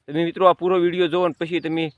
તમે મિત્રો આ પૂરો વિડીયો જોવો ને પછી તમે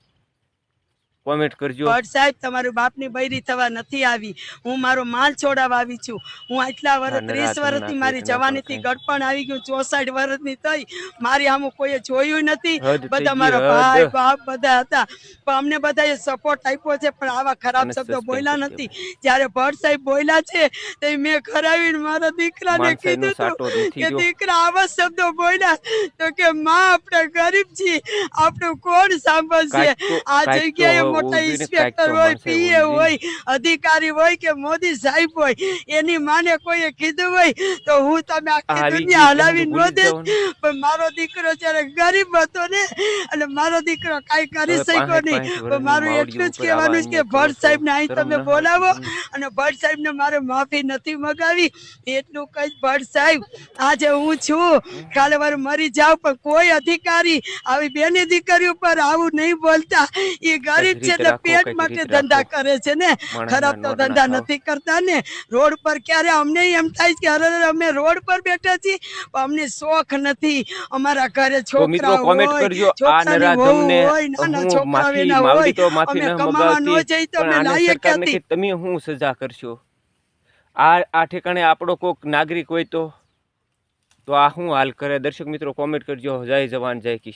કોમેન્ટ કરજો। ભટ્ટ સાહેબ તમારું બાપની બૈરી થવા નથી આવી, હું મારો માલ છોડાવવા આવી છું। હું આટલા વર્ષ 30 વર્ષથી મારી જવાનીથી ગડપણ આવી ગયું, 64 વર્ષની થઈ, મારી આમ કોઈએ જોયું નથી। બધા મારા ભાઈ બાપ બધા હતા, પણ અમને બધાએ સપોર્ટ આપ્યો છે, પણ આવા ખરાબ શબ્દો બોલ્યા નથી। જ્યારે ભટ્ટ સાહેબ બોલ્યા છે તો મેં ખરાવીને મારા દીકરાને કીધું હતું કે દીકરા આવા શબ્દો બોલ્યા તો કે માં આપણે ગરીબ છીએ, આપણું કોણ સાંભળશે? આ જગ્યાએ મોટા ઇન્સ્પેક્ટર હોય, પીએ હોય, અધિકારી હોય કે મોદી સાહેબ હોય, એની માને કોઈએ કીધું હોય તો હું તમે આખી દુનિયા હલાવી ન દે, પણ મારો દીકરો જ્યારે ગરીબ હતો ને, અને મારો દીકરો કાંઈ કરી શક્યો નહીં, પણ મારું એટલું જ કહેવાનું છે કે ભટ્ટ સાહેબને અહીં તમે બોલાવો અને ભટ્ટ સાહેબને મારે માફી નથી મગાવી એટલું કઈ। ભટ્ટ સાહેબ આજે હું છું, કાલે વાર મરી જાવ, પણ કોઈ અધિકારી આવી બેની દીકરી ઉપર આવું નહીં બોલતા। એ ગરીબ છે એટલે પેટ માટે ધંધા કરે છે ને, ખરાબ તો ધંધા નથી કરતા ને। રોડ પર ક્યારે અમને એમ થાય કે અરે અમે રોડ પર બેઠા છીએ, પણ અમને શોખ નથી, અમારા ઘરે છોકરા હોય, છોકરાની વહુ હોય, નાના છોકરા એના હોય, અમે કમાવા ન જઈ તો અમે લાવીએ ક્યાંથી? તમે શું સજા કરશો? આ ઠેકાણે આપણો કોઈક નાગરિક હોય તો આ શું હાલ કરે? દર્શક મિત્રો કોમેન્ટ કરજો। જય જવાન જય કિસાન।